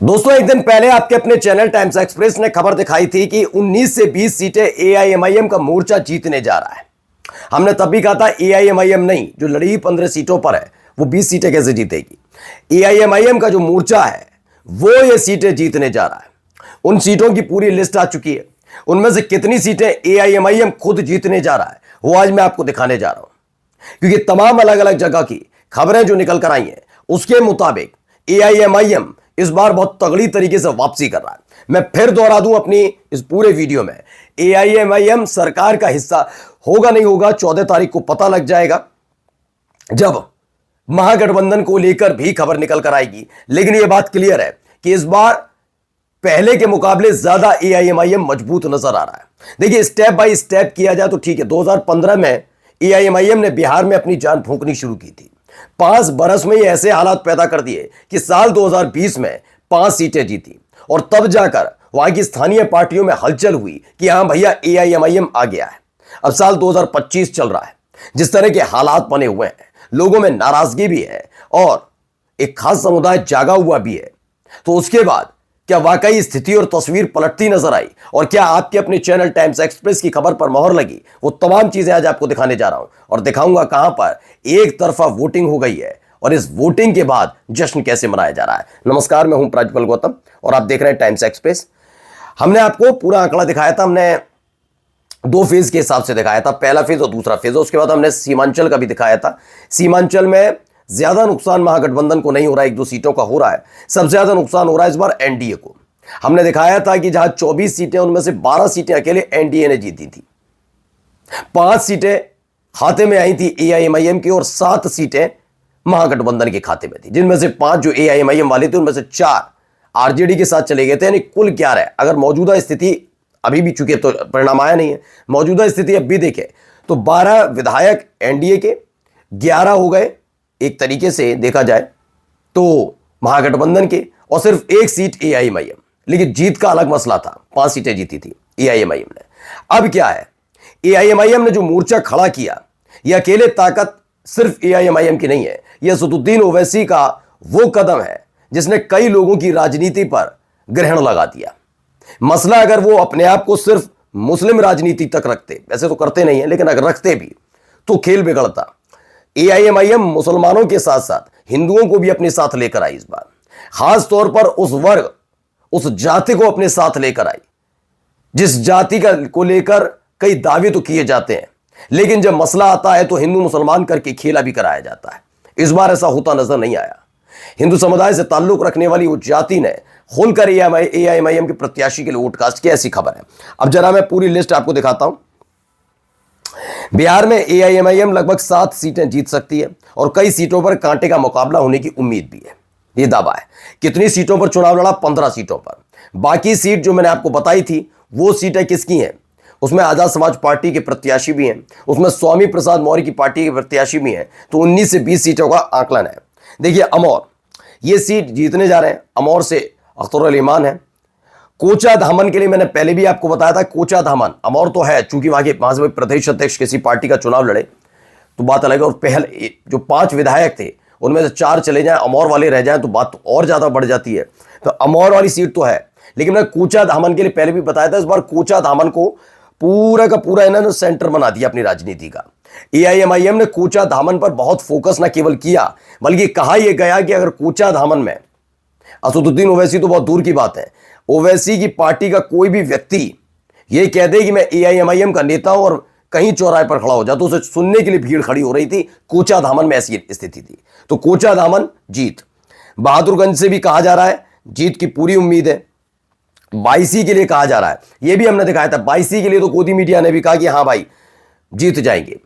दोस्तों, एक दिन पहले आपके अपने चैनल टाइम्स एक्सप्रेस ने खबर दिखाई थी कि 19 से 20 सीटें एआईएमआईएम का मोर्चा जीतने जा रहा है। हमने तब भी कहा था एआईएमआईएम नहीं, जो लड़ी 15 सीटों पर है वो 20 सीटें कैसे जीतेगी। एआईएमआईएम का जो मोर्चा है वो ये सीटें जीतने जा रहा है। उन सीटों की पूरी लिस्ट आ चुकी है। उनमें से कितनी सीटें एआईएमआईएम खुद जीतने जा रहा है वो आज मैं आपको दिखाने जा रहा हूं, क्योंकि तमाम अलग अलग जगह की खबरें जो निकल कर आई हैं उसके मुताबिक एआईएमआईएम इस बार बहुत तगड़ी तरीके से वापसी कर रहा है। मैं फिर दोहरा दूं अपनी इस पूरे वीडियो में, एआईएमआईएम सरकार का हिस्सा होगा नहीं होगा 14 तारीख को पता लग जाएगा, जब महागठबंधन को लेकर भी खबर निकल कर आएगी। लेकिन यह बात क्लियर है कि इस बार पहले के मुकाबले ज्यादा एआईएमआईएम मजबूत नजर आ रहा है। देखिए, स्टेप बाय स्टेप किया जाए तो ठीक है, 2015 में एआईएमआईएम ने बिहार में अपनी जान फूंकनी शुरू की थी। 5 बरस में ये ऐसे हालात पैदा कर दिए कि साल 2020 में 5 सीटें जीती और तब जाकर वहां की स्थानीय पार्टियों में हलचल हुई कि हां भैया एआईएमआईएम आ गया है। अब साल 2025 चल रहा है, जिस तरह के हालात बने हुए हैं, लोगों में नाराजगी भी है और एक खास समुदाय जागा हुआ भी है। तो उसके बाद क्या वाकई स्थिति और तस्वीर पलटती नजर आई और क्या आपके अपने चैनल टाइम्स एक्सप्रेस की खबर पर मोहर लगी, वो तमाम चीजें आज आपको दिखाने जा रहा हूं और दिखाऊंगा कहां पर एक तरफा वोटिंग हो गई है और इस वोटिंग के बाद जश्न कैसे मनाया जा रहा है। नमस्कार, मैं हूं प्राज्वल गौतम और आप देख रहे हैं टाइम्स एक्सप्रेस। हमने आपको पूरा आंकड़ा दिखाया था, हमने 2 फेज के हिसाब से दिखाया था, पहला फेज और दूसरा फेज। उसके बाद हमने सीमांचल का भी दिखाया था। सीमांचल में ज्यादा नुकसान महागठबंधन को नहीं हो रहा है, 1-2 सीटों का हो रहा है। सबसे ज्यादा नुकसान हो रहा है इस बार एनडीए को। हमने दिखाया था कि जहां 24 सीटें, उनमें से 12 सीटें अकेले एनडीए ने जीती थी, 5 सीटें खाते में आई थी एआईएमआईएम की और 7 सीटें महागठबंधन के खाते में थी, जिनमें से 5 जो एआईएमआईएम वाले थे उनमें से 4 आरजेडी के साथ चले गए थे, यानी कुल 11। अगर मौजूदा स्थिति अभी भी, चूंकि तो परिणाम आया नहीं है, मौजूदा स्थिति अब भी देखें तो 12 विधायक एनडीए के, 11 हो गए एक तरीके से देखा जाए तो महागठबंधन के, और सिर्फ 1 सीट एआईएमआईएम। लेकिन जीत का अलग मसला था, 5 सीटें जीती थी एआईएमआईएम ने। अब क्या है, एआईएमआईएम ने जो मोर्चा खड़ा किया, यह अकेले ताकत सिर्फ एआईएमआईएम की नहीं है, यह असदुद्दीन ओवैसी का वो कदम है जिसने कई लोगों की राजनीति पर ग्रहण लगा दिया। मसला अगर वो अपने आप को सिर्फ मुस्लिम राजनीति तक रखते, वैसे तो करते नहीं है, लेकिन अगर रखते भी तो खेल बिगड़ता। एआईएमआईएम मुसलमानों के साथ साथ हिंदुओं को भी अपने साथ लेकर आई इस बार, खास तौर पर उस वर्ग, उस जाति को अपने साथ लेकर आई जिस जाति का को लेकर कई दावे तो किए जाते हैं, लेकिन जब मसला आता है तो हिंदू मुसलमान करके खेला भी कराया जाता है। इस बार ऐसा होता नजर नहीं आया। हिंदू समुदाय से ताल्लुक रखने वाली उस जाति ने खुलकर एआईएमआईएम के प्रत्याशी के लिए वोट कास्ट किया, ऐसी खबर है। अब जरा मैं पूरी लिस्ट आपको दिखाता हूं। बिहार में एआईएमआईएम लगभग 7 सीटें जीत सकती है और कई सीटों पर कांटे का मुकाबला होने की उम्मीद भी है, ये दावा है। कितनी सीटों पर चुनाव लड़ा? 15 सीटों पर। बाकी सीट जो मैंने आपको बताई थी वो सीटें किसकी हैं? उसमें आजाद समाज पार्टी के प्रत्याशी भी हैं, उसमें स्वामी प्रसाद मौर्य की पार्टी के प्रत्याशी भी हैं। तो 19 से 20 सीटों का आकलन है। देखिए, अमौर, ये सीट जीतने जा रहे हैं, अमौर से अख्तर अली ईमान है। कोचा धामन के लिए मैंने पहले भी आपको बताया था, कोचा धामन, अमौर तो है, चूंकि वहां से प्रदेश अध्यक्ष किसी पार्टी का चुनाव लड़े तो बात अलग है। और पहले जो 5 विधायक थे उनमें से 4 चले जाएं, अमौर वाले रह जाएं तो बात तो और ज्यादा बढ़ जाती है। तो अमौर वाली सीट तो है, लेकिन मैं कोचा धामन के लिए पहले भी बताया था, इस बार कोचा धामन को पूरा का पूरा इन्होंने सेंटर बना दिया अपनी राजनीति का। एआईएमआईएम ने कोचा धामन पर बहुत फोकस न केवल किया, बल्कि कहा यह गया कि अगर कोचा धामन में असदुद्दीन ओवैसी तो बहुत दूर की बात है, ओवैसी की पार्टी का कोई भी व्यक्ति यह कह दे कि मैं एआईएमआईएम का नेता हूं और कहीं चौराहे पर खड़ा हो जाता, तो उसे सुनने के लिए भीड़ खड़ी हो रही थी। कोचा धामन में ऐसी स्थिति थी। तो कोचा धामन जीत। बहादुरगंज से भी कहा जा रहा है जीत की पूरी उम्मीद है। बाईसी के लिए कहा जा रहा है, यह भी हमने दिखाया था। बाईसी के लिए तो गोदी मीडिया ने भी कहा कि हां भाई जीत जाएंगे।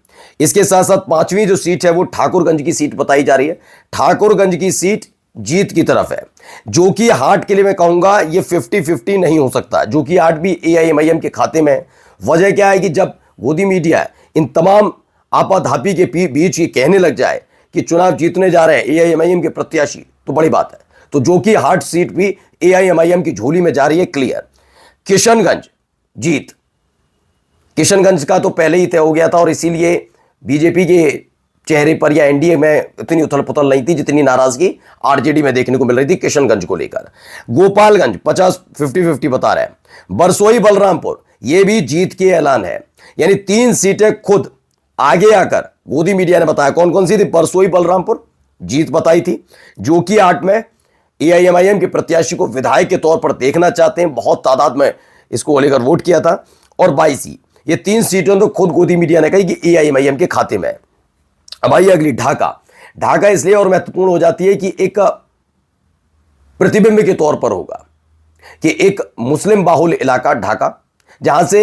इसके साथ साथ 5वीं जो सीट है वो ठाकुरगंज की सीट बताई जा रही है। ठाकुरगंज की सीट जीत की तरफ है। जो कि हाट के लिए मैं कहूंगा ये 50-50 नहीं हो सकता। जो कि हाट भी एआईएमआईएम के खाते में है। वजह क्या है कि जब गोदी मीडिया इन तमाम आपाधापी के बीच ये कहने लग जाए कि चुनाव जीतने जा रहे हैं एआईएमआईएम के प्रत्याशी, तो बड़ी बात है। तो जो कि हाट सीट भी एआईएमआईएम की झोली में जा रही है, क्लियर। किशनगंज जीत, किशनगंज का तो पहले ही तय हो गया था और इसीलिए बीजेपी के चेहरे पर या एनडीए में इतनी उथल पुथल नहीं थी जितनी नाराजगी आरजेडी में देखने को मिल रही थी किशनगंज को लेकर। गोपालगंज 50-50 बता रहे हैं। बरसोई बलरामपुर ये भी जीत के ऐलान है, यानी 3 सीटें खुद आगे आकर गोदी मीडिया ने बताया कौन कौन सी थी। बरसोई बलरामपुर जीत बताई थी, जो कि 8 में एआईएमआईएम के प्रत्याशी को विधायक के तौर पर देखना चाहते हैं, बहुत तादाद में इसको लेकर वोट किया था। और 22 ये 3 सीटें तो खुद गोदी मीडिया ने कही कि एआईएमआईएम के खाते में है। अब आइए अगली ढाका इसलिए और महत्वपूर्ण हो जाती है कि एक प्रतिबिंब के तौर पर होगा कि एक मुस्लिम बाहुल इलाका ढाका, जहां से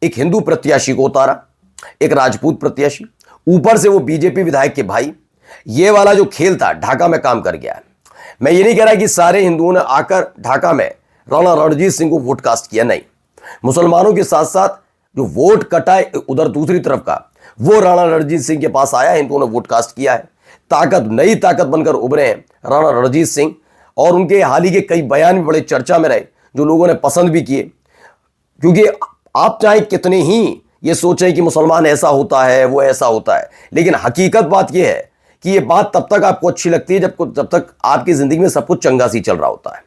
एक हिंदू प्रत्याशी को उतारा, एक राजपूत प्रत्याशी, ऊपर से वो बीजेपी विधायक के भाई, ये वाला जो खेल था ढाका में काम कर गया है। मैं ये नहीं कह रहा कि सारे हिंदुओं ने आकर ढाका में राणा रणजीत सिंह को वोट कास्ट किया, नहीं। मुसलमानों के साथ साथ जो वोट कटा उधर दूसरी तरफ का, वो राणा रणजीत सिंह के पास आया, हिंदुओं ने वोट कास्ट किया है। नई ताकत बनकर उभरे हैं राणा रणजीत सिंह, और उनके हाल ही के कई बयान भी बड़े चर्चा में रहे, जो लोगों ने पसंद भी किए। क्योंकि आप चाहे कितने ही ये सोचें कि मुसलमान ऐसा होता है, वो ऐसा होता है, लेकिन हकीकत बात यह है कि ये बात तब तक आपको अच्छी लगती है जब तक आपकी जिंदगी में सब कुछ चंगा सी चल रहा होता है।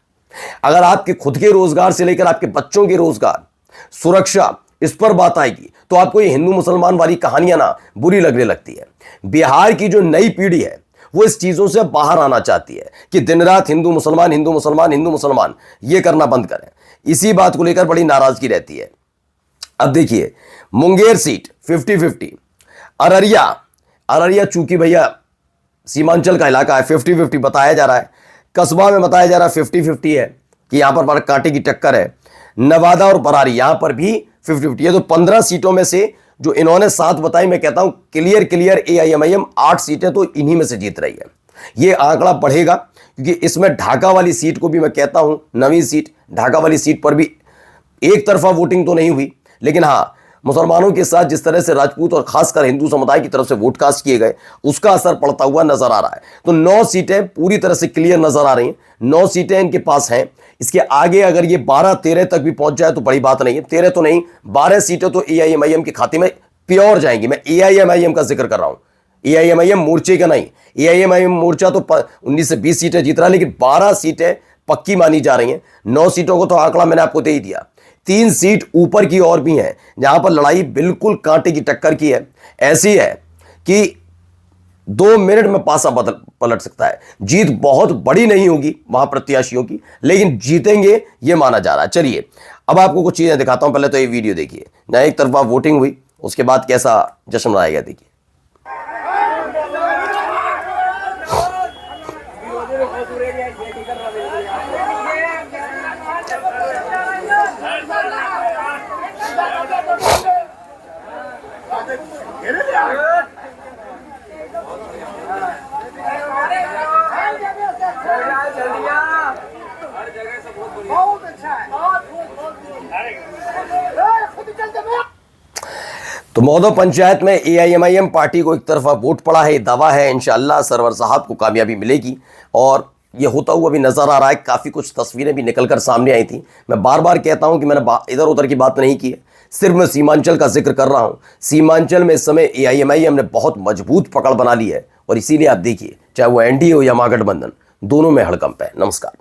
अगर आपके खुद के रोजगार से लेकर आपके बच्चों के रोजगार, सुरक्षा, इस पर बात आएगी तो आपको ये हिंदू मुसलमान वाली कहानियां ना बुरी लगने लगती है। बिहार की जो नई पीढ़ी है वो इस चीजों से बाहर आना चाहती है कि दिन रात हिंदू मुसलमान हिंदू मुसलमान हिंदू मुसलमान, ये करना बंद करें। इसी बात को लेकर बड़ी नाराजगी रहती है। अब देखिए, मुंगेर सीट 50-50, अररिया चूंकि भैया सीमांचल का इलाका है, 50-50 बताया जा रहा है। कस्बा में बताया जा रहा है 50-50 है कि यहां पर कांटे की टक्कर है। नवादा और बरारी यहां पर भी 50-50। ये तो 15 सीटों में से जो इन्होंने 7 बताई, मैं कहता हूं क्लियर एआईएमआईएम 8 सीटें तो इन्हीं में से जीत रही है। ये आंकड़ा बढ़ेगा क्योंकि इसमें ढाका वाली सीट को भी मैं कहता हूं, नवी सीट ढाका वाली सीट पर भी एक तरफा वोटिंग तो नहीं हुई, लेकिन हाँ, मुसलमानों के साथ जिस तरह से राजपूत और खासकर हिंदू समुदाय की तरफ से वोट कास्ट किए गए, उसका असर पड़ता हुआ नजर आ रहा है। तो 9 सीटें पूरी तरह से क्लियर नजर आ रही हैं, 9 सीटें इनके पास हैं। इसके आगे अगर ये 12-13 तक भी पहुंच जाए तो बड़ी बात नहीं है। 13 तो नहीं, 12 सीटें तो एआईएमआईएम के खाते में प्योर जाएंगी। मैं एआईएमआईएम का जिक्र कर रहा हूं, एआईएमआईएम मोर्चे का नहीं। एआईएमआईएम मोर्चा तो 19 से 20 सीटें जीत रहा है, लेकिन 12 सीटें पक्की मानी जा रही हैं। 9 सीटों को तो आंकड़ा मैंने आपको दे ही दिया। 3 सीट ऊपर की और भी हैं जहां पर लड़ाई बिल्कुल कांटे की टक्कर की है। ऐसी है कि 2 मिनट में पासा पलट सकता है। जीत बहुत बड़ी नहीं होगी वहां प्रत्याशियों की, लेकिन जीतेंगे ये माना जा रहा है। चलिए अब आपको कुछ चीजें दिखाता हूं। पहले तो ये वीडियो देखिए, जहां एक तरफा वोटिंग हुई, उसके बाद कैसा जश्न मनाया गया, देखिए। तो मौदो पंचायत में एआईएमआईएम पार्टी को एक तरफा वोट पड़ा है, दावा है इंशाअल्लाह सरवर साहब को कामयाबी मिलेगी, और ये होता हुआ भी नजर आ रहा है। काफ़ी कुछ तस्वीरें भी निकलकर सामने आई थी। मैं बार बार कहता हूं कि मैंने इधर उधर की बात नहीं की है, सिर्फ मैं सीमांचल का जिक्र कर रहा हूं। सीमांचल में इस समय एआईएमआईएम ने बहुत मजबूत पकड़ बना ली है, और इसीलिए आप देखिए, चाहे वो एनडीए हो या महागठबंधन, दोनों में हड़कंप है। नमस्कार।